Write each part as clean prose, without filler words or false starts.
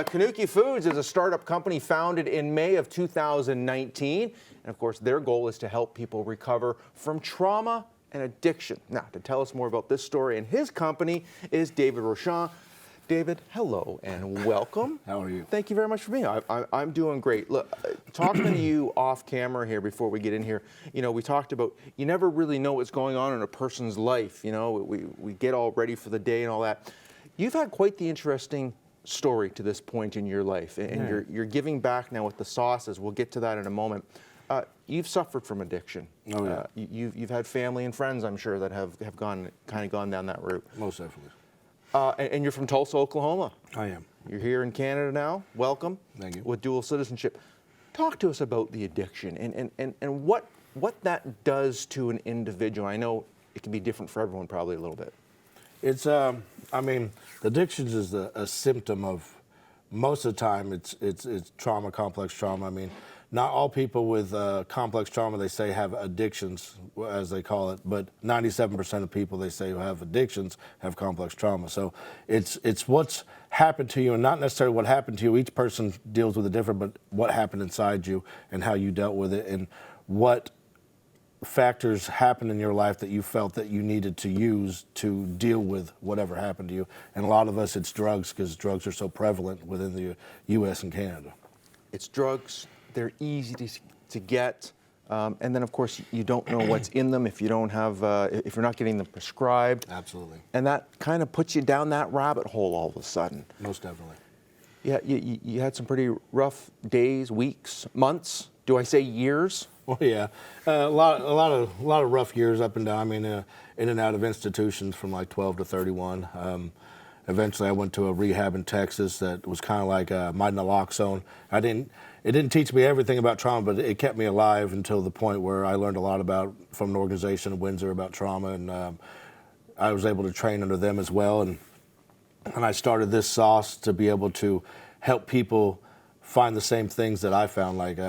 Canokie Foods is a startup company founded in May of 2019. And of course, their goal is to help people recover from trauma and addiction. Now, to tell us more about this story and his company is David Rochon. David, hello and welcome. How are you? Thank you very much for being here. I'm doing great. Look, talking to you off camera here before we get in here, we talked about you never really know what's going on in a person's life. We get all ready for the day and all that. You've had quite the interesting story to this point in your life, and you're giving back now with the sauces. We'll get to that in a moment. You've suffered from addiction. Oh, yeah. You've had family and friends, I'm sure, that have gone down that route. Most definitely. And you're from Tulsa, Oklahoma. I am. You're here in Canada now. Welcome. Thank you. With dual citizenship. Talk to us about the addiction and what that does to an individual. I know it can be different for everyone, probably a little bit. It's, addictions is a symptom of, most of the time, it's trauma, complex trauma. I mean, not all people with complex trauma, they say, have addictions, as they call it, but 97% of people they say who have addictions have complex trauma. So it's what's happened to you, and not necessarily what happened to you. Each person deals with it different, but what happened inside you and how you dealt with it, and what factors happened in your life that you felt that you needed to use to deal with whatever happened to you. And a lot of us, it's drugs, because drugs are so prevalent within the U.S. and Canada. It's drugs. They're easy to get, and then of course you don't know what's in them if you don't have, if you're not getting them prescribed. Absolutely. And that kind of puts you down that rabbit hole all of a sudden. Most definitely. Yeah, you had some pretty rough days, weeks, months. Do I say years? Well, yeah, a lot of rough years up and down. I mean, in and out of institutions from like 12 to 31. Eventually, I went to a rehab in Texas that was kind of like my naloxone. It didn't teach me everything about trauma, but it kept me alive until the point where I learned a lot from an organization in Windsor about trauma, and I was able to train under them as well. And I started this sauce to be able to help people find the same things that I found, like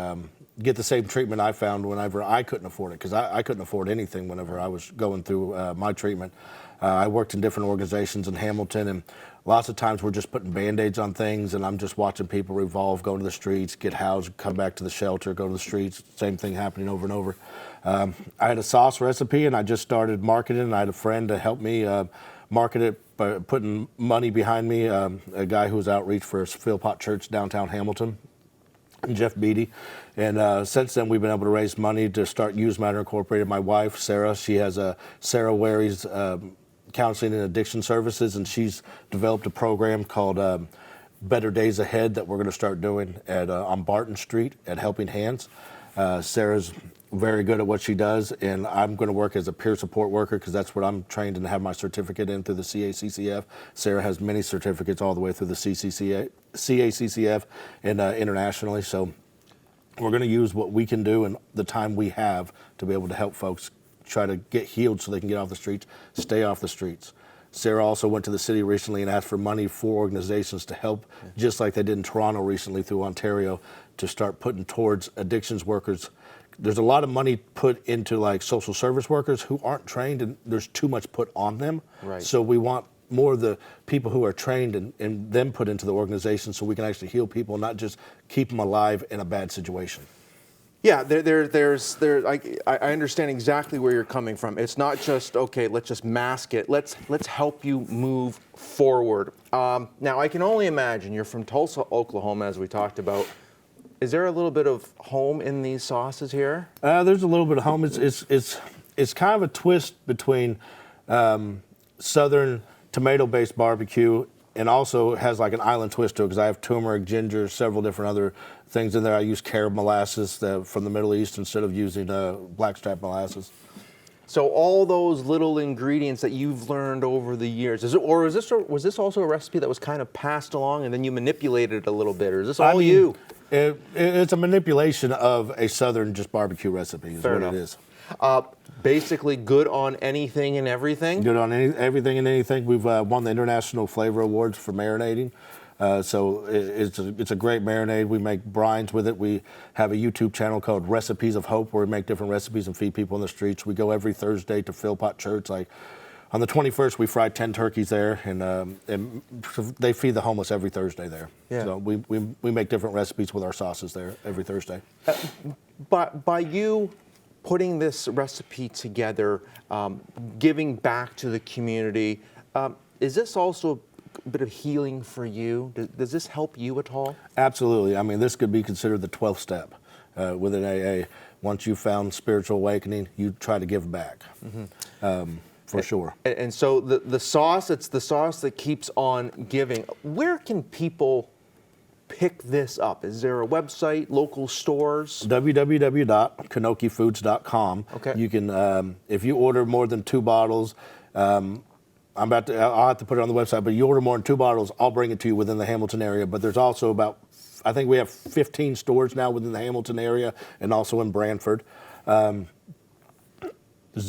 get the same treatment I found whenever I couldn't afford it, because I couldn't afford anything whenever I was going through my treatment. I worked in different organizations in Hamilton, and lots of times we're just putting Band-Aids on things, and I'm just watching people revolve, go to the streets, get housed, come back to the shelter, go to the streets, same thing happening over and over. I had a sauce recipe, and I just started marketing, and I had a friend to help me market it by putting money behind me, a guy who was outreach for Philpott Church downtown Hamilton, Jeff Beatty. And since then, we've been able to raise money to start Use Matter Incorporated. My wife, Sarah, she has Sarah Wary's Counseling and Addiction Services, and she's developed a program called Better Days Ahead that we're going to start doing on Barton Street at Helping Hands. Sarah's very good at what she does, and I'm going to work as a peer support worker, because that's what I'm trained and have my certificate in through the CACCF. Sarah has many certificates all the way through the CACCF and internationally. So we're going to use what we can do and the time we have to be able to help folks try to get healed so they can get off the streets, stay off the streets. Sarah also went to the city recently and asked for money for organizations to help, just like they did in Toronto recently through Ontario, to start putting towards addictions workers. There's a lot of money put into like social service workers who aren't trained, and there's too much put on them. Right. So we want more of the people who are trained and them put into the organization so we can actually heal people, not just keep them alive in a bad situation. Yeah, I understand exactly where you're coming from. It's not just, okay, let's just mask it. Let's help you move forward. Now, I can only imagine you're from Tulsa, Oklahoma, as we talked about. Is there a little bit of home in these sauces here? There's a little bit of home. It's kind of a twist between Southern tomato-based barbecue, and also has like an island twist to it, because I have turmeric, ginger, several different other things in there. I use carob molasses from the Middle East instead of using blackstrap molasses. So all those little ingredients that you've learned over the years, was this also a recipe that was kind of passed along and then you manipulated it a little bit, or is this all you? It's a manipulation of a Southern just barbecue recipe is Fair what enough. it is. Basically good on anything and everything? Good on everything and anything. We've won the International Flavor Awards for marinating. So it's a great marinade. We make brines with it. We have a YouTube channel called Recipes of Hope, where we make different recipes and feed people in the streets. We go every Thursday to Philpott Church, like On the 21st, we fry 10 turkeys there, and they feed the homeless every Thursday there. Yeah. So we make different recipes with our sauces there every Thursday. But by you putting this recipe together, giving back to the community, is this also a bit of healing for you? Does this help you at all? Absolutely. I mean, this could be considered the 12th step within AA. Once you've found spiritual awakening, you try to give back, for sure. And so the sauce, it's the sauce that keeps on giving. Where can people pick this up? Is there a website, local stores? www.canokiefoods.com. Okay. You can, if you order more than 2 bottles, I'll have to put it on the website, but you order more than 2 bottles, I'll bring it to you within the Hamilton area. But there's also I think we have 15 stores now within the Hamilton area and also in Brantford.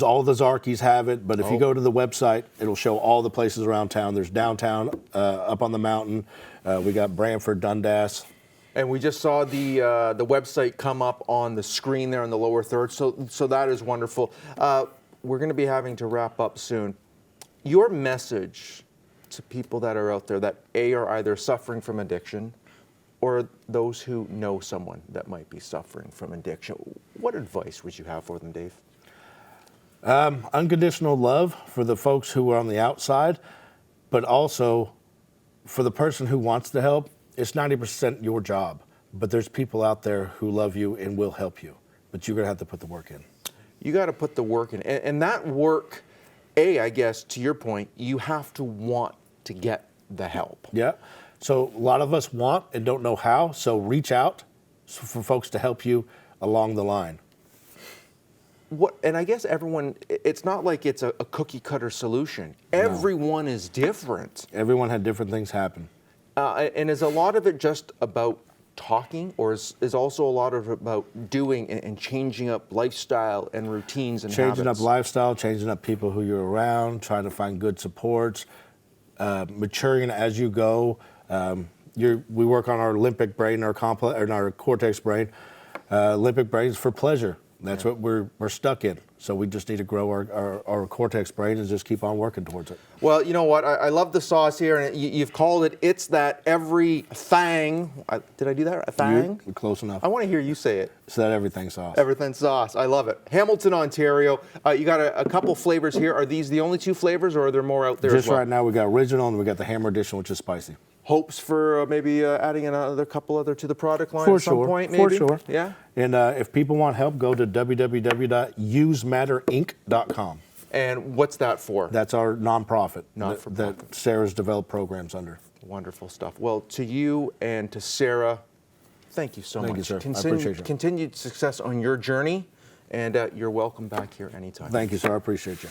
All the Zarkies have it, but if you go to the website, it'll show all the places around town. There's downtown, up on the mountain. We got Brantford, Dundas. And we just saw the website come up on the screen there in the lower third. So that is wonderful. We're going to be having to wrap up soon. Your message to people that are out there that are either suffering from addiction or those who know someone that might be suffering from addiction, what advice would you have for them, Dave? Unconditional love for the folks who are on the outside, but also for the person who wants to help. It's 90% your job, but there's people out there who love you and will help you, but you're going to have to put the work in. You got to put the work in. And that work, I guess, to your point, you have to want to get the help. Yeah. So a lot of us want and don't know how, so reach out for folks to help you along the line. And I guess everyone, it's not like it's a cookie cutter solution. No. Everyone is different. Everyone had different things happen. And is a lot of it just about talking, or is also a lot of it about doing and changing up lifestyle and routines and changing habits? Up lifestyle, changing up people who you're around, trying to find good supports, maturing as you go. We work on our limbic brain, our cortex brain. Limbic brain is for pleasure. That's what we're stuck in. So we just need to grow our cortex brain and just keep on working towards it. Well, you know what? I love the sauce here, and you've called it, it's that everything. Did I do that? A thang? You're close enough. I want to hear you say it. It's that everything sauce. Everything sauce. I love it. Hamilton, Ontario. You got a couple flavors here. Are these the only 2 flavors, or are there more out there Just as well? right now, we got original, and we got the Hammer Edition, which is spicy. Hopes for maybe adding another couple other to the product line for at some sure, point, maybe? For sure. Yeah? And if people want help, go to www.usematterinc.com. And what's that for? That's our nonprofit that Sarah's developed programs under. Wonderful stuff. Well, to you and to Sarah, thank you so much. Thank you, sir. I appreciate you. Continued success on your journey, and you're welcome back here anytime. Thank you, sir. I appreciate you.